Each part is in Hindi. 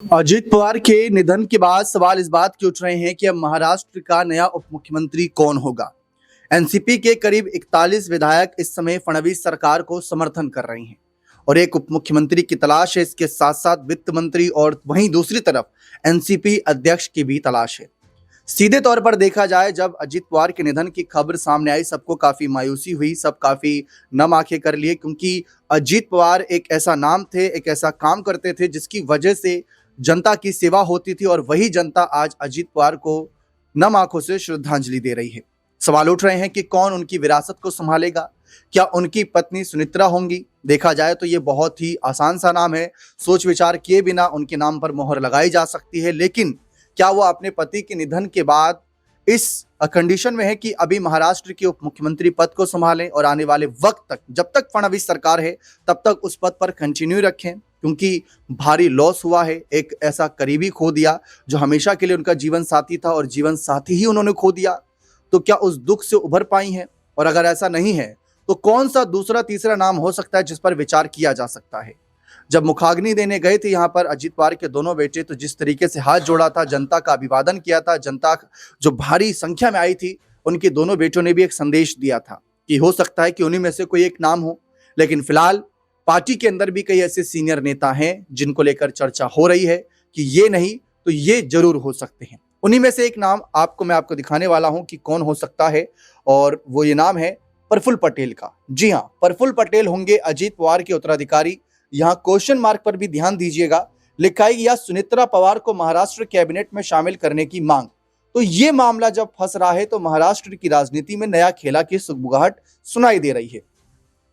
अजित पवार के निधन के बाद सवाल इस बात के उठ रहे हैं कि अब महाराष्ट्र का नया उप मुख्यमंत्री कौन होगा। एनसीपी के करीब 41 विधायक इस समय फडणवीस सरकार को समर्थन कर रहे हैं और एक उप मुख्यमंत्री की तलाश है। इसके साथ साथ वित्त मंत्री और वहीं दूसरी तरफ एनसीपी अध्यक्ष की भी तलाश है। सीधे तौर पर देखा जाए, जब अजित पवार के निधन की खबर सामने आई, सबको काफी मायूसी हुई, सब काफी नम आंखें कर लिए, क्योंकि अजित पवार एक ऐसा नाम थे, एक ऐसा काम करते थे जिसकी वजह से जनता की सेवा होती थी और वही जनता आज अजित पवार को नम आंखों से श्रद्धांजलि दे रही है। सवाल उठ रहे हैं कि कौन उनकी विरासत को संभालेगा। क्या उनकी पत्नी सुनित्रा होंगी? देखा जाए तो ये बहुत ही आसान सा नाम है, सोच विचार किए बिना उनके नाम पर मोहर लगाई जा सकती है। लेकिन क्या वो अपने पति के निधन के बाद इस कंडीशन में है कि अभी महाराष्ट्र के उप मुख्यमंत्री पद को संभालें और आने वाले वक्त तक, जब तक फडणवीस सरकार है तब तक उस पद पर कंटिन्यू रखें, क्योंकि भारी लॉस हुआ है। एक ऐसा करीबी खो दिया जो हमेशा के लिए उनका जीवन साथी था और जीवन साथी ही उन्होंने खो दिया। तो क्या उस दुख से उभर पाई हैं? और अगर ऐसा नहीं है तो कौन सा दूसरा तीसरा नाम हो सकता है जिस पर विचार किया जा सकता है? जब मुखाग्नि देने गए थे यहाँ पर अजित पवार के दोनों बेटे, तो जिस तरीके से हाथ जोड़ा था, जनता का अभिवादन किया था, जनता जो भारी संख्या में आई थी, उनके दोनों बेटों ने भी एक संदेश दिया था कि हो सकता है कि उन्हीं में से कोई एक नाम हो। लेकिन फिलहाल पार्टी के अंदर भी कई ऐसे सीनियर नेता हैं जिनको लेकर चर्चा हो रही है कि ये नहीं तो ये जरूर हो सकते हैं। उन्हीं में से एक नाम मैं आपको दिखाने वाला हूं कि कौन हो सकता है, और वो ये नाम है प्रफुल्ल पटेल का। जी हां, प्रफुल्ल पटेल होंगे अजित पवार के उत्तराधिकारी। यहां क्वेश्चन मार्क पर भी ध्यान दीजिएगा, लिखा है या सुनित्रा पवार को महाराष्ट्र कैबिनेट में शामिल करने की मांग। तो ये मामला जब फंस रहा है तो महाराष्ट्र की राजनीति में नया खेला की सुगबुगाहट सुनाई दे रही है।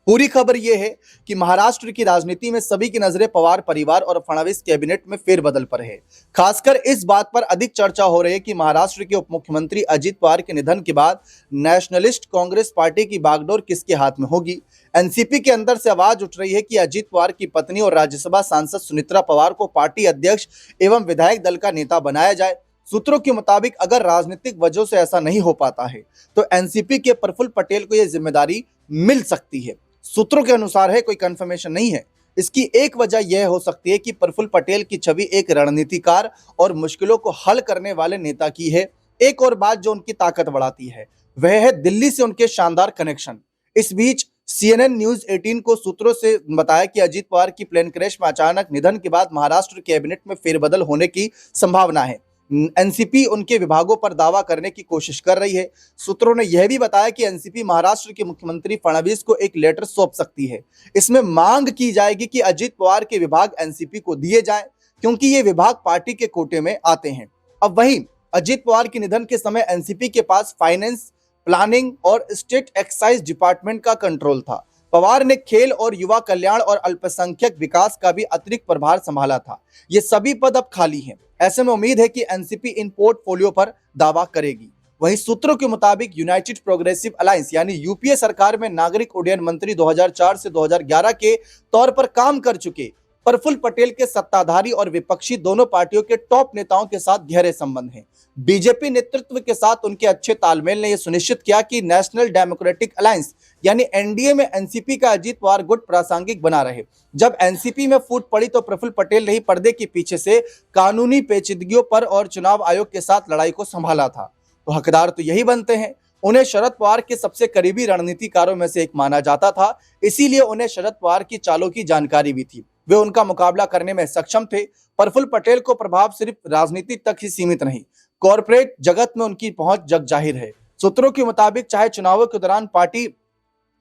पूरी खबर यह है कि महाराष्ट्र की राजनीति में सभी की नजरें पवार परिवार और फडणवीस कैबिनेट में फेरबदल पर है। खासकर इस बात पर अधिक चर्चा हो रही है कि महाराष्ट्र के उप मुख्यमंत्री अजित पवार के निधन के बाद नेशनलिस्ट कांग्रेस पार्टी की बागडोर किसके हाथ में होगी। एनसीपी के अंदर से आवाज उठ रही है कि अजित पवार की पत्नी और राज्यसभा सांसद सुनित्रा पवार को पार्टी अध्यक्ष एवं विधायक दल का नेता बनाया जाए। सूत्रों के मुताबिक अगर राजनीतिक वजहों से ऐसा नहीं हो पाता है तो एनसीपी के प्रफुल्ल पटेल को यह जिम्मेदारी मिल सकती है। सूत्रों के अनुसार है, कोई कंफर्मेशन नहीं है। इसकी एक वजह यह हो सकती है कि प्रफुल्ल पटेल की छवि एक रणनीतिकार और मुश्किलों को हल करने वाले नेता की है। एक और बात जो उनकी ताकत बढ़ाती है वह है दिल्ली से उनके शानदार कनेक्शन। इस बीच CNN न्यूज 18 को सूत्रों से बताया कि अजित पवार की प्लेन क्रैश में अचानक निधन के बाद महाराष्ट्र कैबिनेट में फेरबदल होने की संभावना है। एनसीपी उनके विभागों पर दावा करने की कोशिश कर रही है। सूत्रों ने यह भी बताया कि एनसीपी महाराष्ट्र के मुख्यमंत्री फडणवीस को एक लेटर सौंप सकती है। इसमें मांग की जाएगी कि अजित पवार के विभाग एनसीपी को दिए जाएं, क्योंकि ये विभाग पार्टी के कोटे में आते हैं। अब वहीं अजित पवार के निधन के समय एनसीपी के पास फाइनेंस, प्लानिंग और स्टेट एक्साइज डिपार्टमेंट का कंट्रोल था। पवार ने खेल और युवा कल्याण और अल्पसंख्यक विकास का भी अतिरिक्त प्रभार संभाला था। ये सभी पद अब खाली हैं। ऐसे में उम्मीद है कि एनसीपी इन पोर्टफोलियो पर दावा करेगी। वहीं सूत्रों के मुताबिक यूनाइटेड प्रोग्रेसिव अलायंस यानी यूपीए सरकार में नागरिक उड्डयन मंत्री 2004 से 2011 के तौर पर काम कर चुके प्रफुल्ल पटेल के सत्ताधारी और विपक्षी दोनों पार्टियों के टॉप नेताओं के साथ गहरे संबंध हैं। बीजेपी नेतृत्व के साथ उनके अच्छे तालमेल ने यह सुनिश्चित किया कि नेशनल डेमोक्रेटिक अलायंस यानी एनडीए में एनसीपी का अजित पवार गुट प्रासंगिक बना रहे। जब एनसीपी में फूट पड़ी तो प्रफुल्ल पटेल ने ही पर्दे के पीछे से कानूनी पेचीदगियों पर और चुनाव आयोग के साथ लड़ाई को संभाला था। तो हकदार तो यही बनते हैं। उन्हें शरद पवार के सबसे करीबी रणनीतिकारों में से एक माना जाता था, इसीलिए उन्हें शरद पवार की चालों की जानकारी भी थी। वे उनका मुकाबला करने में सक्षम थे। प्रफुल्ल पटेल को प्रभाव सिर्फ राजनीति तक ही सीमित नहीं, कॉर्पोरेट जगत में उनकी पहुंच जग जाहिर है। सूत्रों के मुताबिक चाहे चुनावों के दौरान पार्टी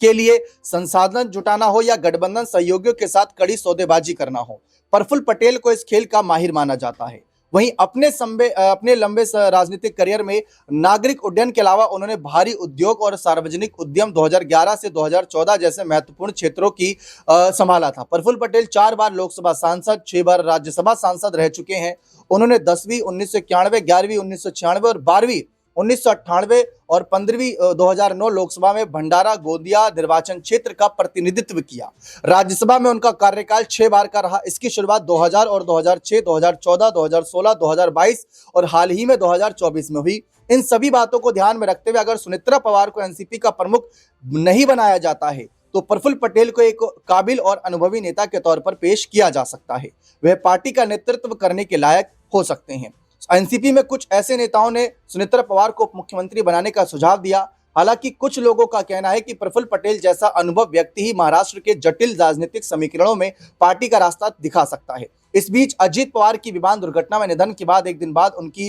के लिए संसाधन जुटाना हो या गठबंधन सहयोगियों के साथ कड़ी सौदेबाजी करना हो, प्रफुल्ल पटेल को इस खेल का माहिर माना जाता है। वहीं अपने लंबे राजनीतिक करियर में नागरिक उड्डयन के अलावा उन्होंने भारी उद्योग और सार्वजनिक उद्यम 2011 से 2014 जैसे महत्वपूर्ण क्षेत्रों की संभाला था। प्रफुल्ल पटेल 4 बार लोकसभा सांसद, 6 बार राज्यसभा सांसद रह चुके हैं। उन्होंने 10वीं 1991, 11वीं 1996 और 12वीं 1998 और 15वीं 2009 लोकसभा में भंडारा गोंदिया निर्वाचन क्षेत्र का प्रतिनिधित्व किया। राज्यसभा में उनका कार्यकाल 6 बार का रहा। इसकी शुरुआत 2000 और 2006, 2014, 2016, 2022 और हाल ही में 2024 में हुई। इन सभी बातों को ध्यान में रखते हुए अगर सुनित्रा पवार को एनसीपी का प्रमुख नहीं बनाया जाता है तो प्रफुल्ल पटेल को एक काबिल और अनुभवी नेता के तौर पर पेश किया जा सकता है। वह पार्टी का नेतृत्व करने के लायक हो सकते हैं। एनसीपी में कुछ ऐसे नेताओं ने सुनेत्रा पवार को उप मुख्यमंत्री बनाने का सुझाव दिया। हालांकि कुछ लोगों का कहना है कि प्रफुल्ल पटेल जैसा अनुभव व्यक्ति ही महाराष्ट्र के जटिल राजनीतिक समीकरणों में पार्टी का रास्ता दिखा सकता है। इस बीच अजीत पवार की विमान दुर्घटना में निधन के बाद एक दिन बाद उनकी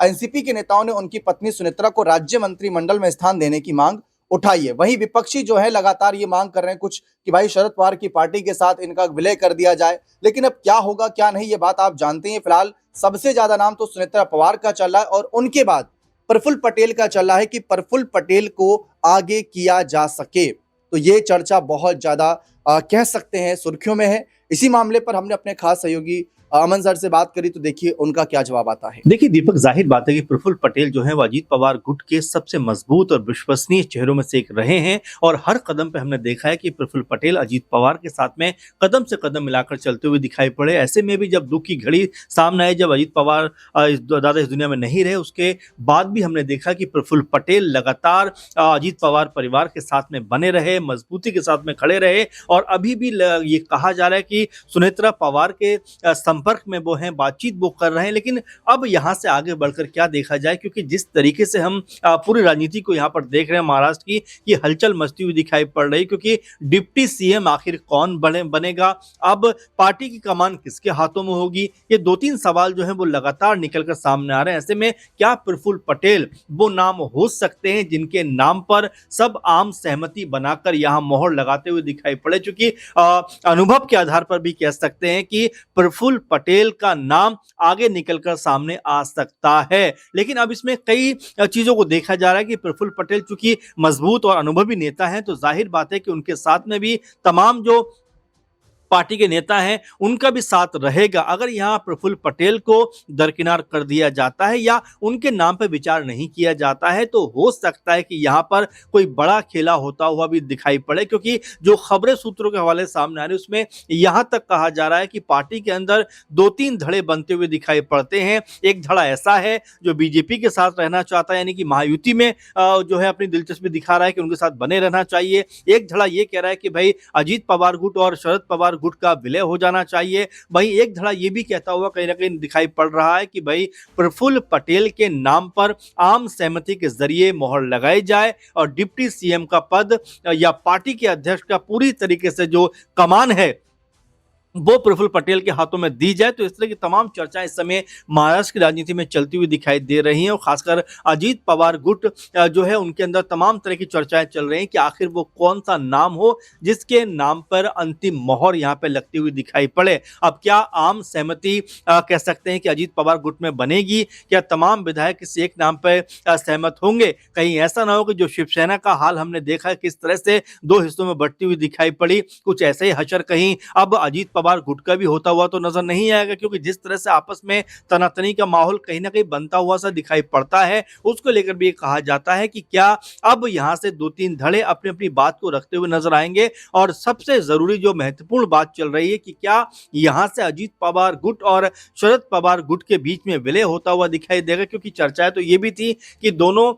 एनसीपी के नेताओं ने उनकी पत्नी सुनेत्रा को राज्य मंत्रिमंडल में स्थान देने की मांग उठाई है। वहीं विपक्षी जो है लगातार ये मांग कर रहे हैं कुछ कि भाई शरद पवार की पार्टी के साथ इनका विलय कर दिया जाए, लेकिन अब क्या होगा क्या नहीं ये बात आप जानते हैं। फिलहाल सबसे ज्यादा नाम तो सुनेत्रा पवार का चल रहा है और उनके बाद प्रफुल्ल पटेल का चल रहा है कि प्रफुल्ल पटेल को आगे किया जा सके। तो ये चर्चा बहुत ज्यादा कह सकते हैं सुर्खियों में है। इसी मामले पर हमने अपने खास सहयोगी अमन सर से बात करी तो देखिए उनका क्या जवाब आता है। देखिए दीपक, जाहिर बात है कि प्रफुल्ल पटेल जो है वो अजीत पवार गुट के सबसे मजबूत और विश्वसनीय चेहरों में से एक रहे हैं और हर कदम पे हमने देखा है कि प्रफुल्ल पटेल अजीत पवार के साथ में कदम से कदम मिलाकर चलते हुए दिखाई पड़े। ऐसे में भी जब दुख की घड़ी सामने आई, जब अजीत पवार दादा इस दुनिया में नहीं रहे, उसके बाद भी हमने देखा कि प्रफुल्ल पटेल लगातार अजीत पवार परिवार के साथ में बने रहे, मजबूती के साथ में खड़े रहे और अभी भी ये कहा जा रहा है कि सुनेत्रा पवार के संपर्क में वो हैं, बातचीत वो कर रहे हैं। लेकिन अब यहां से आगे बढ़कर क्या देखा जाए, क्योंकि जिस तरीके से हम पूरी राजनीति को यहां पर देख रहे हैं महाराष्ट्र की, ये हलचल मचती हुई दिखाई पड़ रही, क्योंकि डिप्टी सीएम आखिर कौन बनेगा, अब पार्टी की कमान किसके हाथों में होगी, ये 2-3 सवाल जो है वो लगातार निकलकर सामने आ रहे हैं। ऐसे में क्या प्रफुल्ल पटेल वो नाम हो सकते हैं जिनके नाम पर सब आम सहमति बनाकर यहां मोहर लगाते हुए दिखाई पड़े, क्योंकि अनुभव के आधार पर भी कह सकते हैं कि प्रफुल्ल पटेल का नाम आगे निकलकर सामने आ सकता है। लेकिन अब इसमें कई चीजों को देखा जा रहा है कि प्रफुल्ल पटेल चूंकि मजबूत और अनुभवी नेता हैं, तो जाहिर बात है कि उनके साथ में भी तमाम जो पार्टी के नेता हैं उनका भी साथ रहेगा। अगर यहाँ प्रफुल्ल पटेल को दरकिनार कर दिया जाता है या उनके नाम पर विचार नहीं किया जाता है, तो हो सकता है कि यहाँ पर कोई बड़ा खेला होता हुआ भी दिखाई पड़े, क्योंकि जो खबरें सूत्रों के हवाले सामने आ रही उसमें यहाँ तक कहा जा रहा है कि पार्टी के अंदर 2-3 धड़े बनते हुए दिखाई पड़ते हैं। एक धड़ा ऐसा है जो बीजेपी के साथ रहना चाहता है, यानी कि महायुति में जो है अपनी दिलचस्पी दिखा रहा है कि उनके साथ बने रहना चाहिए। एक धड़ा ये कह रहा है कि भाई अजीत पवार गुट और शरद पवार गुट का विलय हो जाना चाहिए। वहीं एक धड़ा यह भी कहता हुआ कहीं ना कहीं दिखाई पड़ रहा है कि भाई प्रफुल्ल पटेल के नाम पर आम सहमति के जरिए मोहर लगाई जाए और डिप्टी सीएम का पद या पार्टी के अध्यक्ष का पूरी तरीके से जो कमान है वो प्रफुल्ल पटेल के हाथों में दी जाए। तो इस तरह की तमाम चर्चाएं इस समय महाराष्ट्र की राजनीति में चलती हुई दिखाई दे रही हैं और खासकर अजीत पवार गुट जो है उनके अंदर तमाम तरह की चर्चाएं चल रही हैं कि आखिर वो कौन सा नाम हो जिसके नाम पर अंतिम मोहर यहाँ पे लगती हुई दिखाई पड़े। अब क्या आम सहमति कह सकते हैं कि अजीत पवार गुट में बनेगी, क्या तमाम विधायक किसी एक नाम पर सहमत होंगे? कहीं ऐसा ना हो कि जो शिवसेना का हाल हमने देखा किस तरह से 2 हिस्सों में बढ़ती हुई दिखाई पड़ी, कुछ ऐसे ही हशर कहीं अब अजीत पवार गुट का भी होता हुआ तो नजर नहीं आएगा, क्योंकि जिस तरह से आपस में तनातनी का माहौल कहीं ना कहीं बनता हुआ सा दिखाई पड़ता है, उसको लेकर भी कहा जाता है कि क्या अब यहां से 2-3 धड़े अपनी अपनी बात को रखते हुए नजर आएंगे। और सबसे जरूरी जो महत्वपूर्ण बात चल रही है कि क्या यहां से अजीत पवार गुट और शरद पवार गुट के बीच में विलय होता हुआ दिखाई देगा, क्योंकि चर्चाएं तो ये भी थी कि दोनों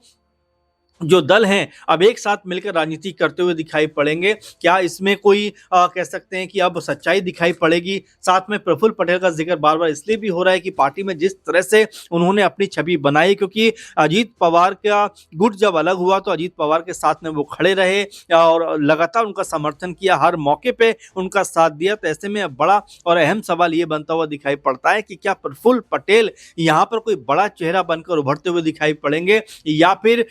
जो दल हैं अब एक साथ मिलकर राजनीति करते हुए दिखाई पड़ेंगे। क्या इसमें कोई कह सकते हैं कि अब सच्चाई दिखाई पड़ेगी? साथ में प्रफुल्ल पटेल का जिक्र बार बार इसलिए भी हो रहा है कि पार्टी में जिस तरह से उन्होंने अपनी छवि बनाई, क्योंकि अजीत पवार का गुट जब अलग हुआ तो अजीत पवार के साथ में वो खड़े रहे और लगातार उनका समर्थन किया, हर मौके पर उनका साथ दिया। तो ऐसे में बड़ा और अहम सवाल ये बनता हुआ दिखाई पड़ता है कि क्या प्रफुल्ल पटेल यहाँ पर कोई बड़ा चेहरा बनकर उभरते हुए दिखाई पड़ेंगे या फिर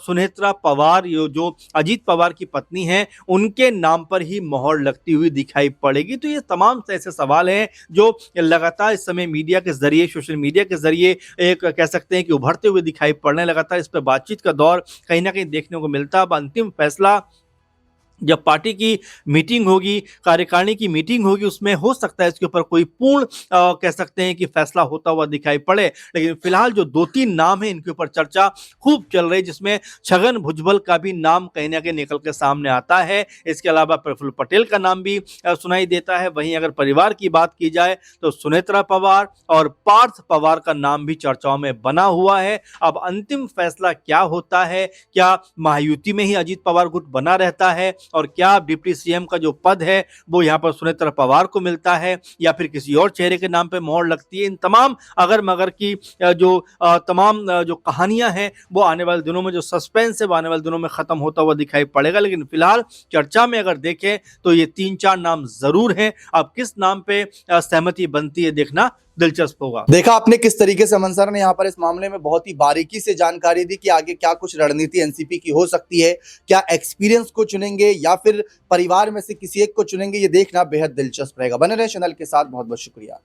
सुनेत्रा पवार जो अजीत पवार की पत्नी हैं उनके नाम पर ही मोहर लगती हुई दिखाई पड़ेगी। तो ये तमाम ऐसे सवाल हैं जो लगातार इस समय मीडिया के जरिए, सोशल मीडिया के जरिए एक कह सकते हैं कि उभरते हुए दिखाई पड़ने, लगातार इस पर बातचीत का दौर कहीं ना कहीं देखने को मिलता है। अब अंतिम फैसला जब पार्टी की मीटिंग होगी, कार्यकारिणी की मीटिंग होगी, उसमें हो सकता है इसके ऊपर कोई पूर्ण कह सकते हैं कि फैसला होता हुआ दिखाई पड़े। लेकिन फिलहाल जो 2-3 नाम हैं इनके ऊपर चर्चा खूब चल रही है, जिसमें छगन भुजबल का भी नाम कहीं ना कहीं निकल के सामने आता है। इसके अलावा प्रफुल्ल पटेल का नाम भी सुनाई देता है। वहीं अगर परिवार की बात की जाए तो सुनेत्रा पवार और पार्थ पवार का नाम भी चर्चाओं में बना हुआ है। अब अंतिम फैसला क्या होता है? क्या महायुति में ही अजीत पवार गुट बना रहता है और क्या डिप्टी सीएम का जो पद है वो यहाँ पर सुनेत्र पवार को मिलता है या फिर किसी और चेहरे के नाम पे मोहर लगती है। इन तमाम अगर मगर की तमाम जो कहानियां हैं वो आने वाले दिनों में, जो सस्पेंस है वो आने वाले दिनों में खत्म होता हुआ दिखाई पड़ेगा। लेकिन फिलहाल चर्चा में अगर देखें तो ये 3-4 नाम जरूर हैं। अब किस नाम पे सहमति बनती है देखना दिलचस्प होगा। देखा आपने किस तरीके से अमन सर ने यहाँ पर इस मामले में बहुत ही बारीकी से जानकारी दी कि आगे क्या कुछ रणनीति एनसीपी की हो सकती है, क्या एक्सपीरियंस को चुनेंगे या फिर परिवार में से किसी एक को चुनेंगे, ये देखना बेहद दिलचस्प रहेगा। बने रहे चैनल के साथ, बहुत बहुत शुक्रिया।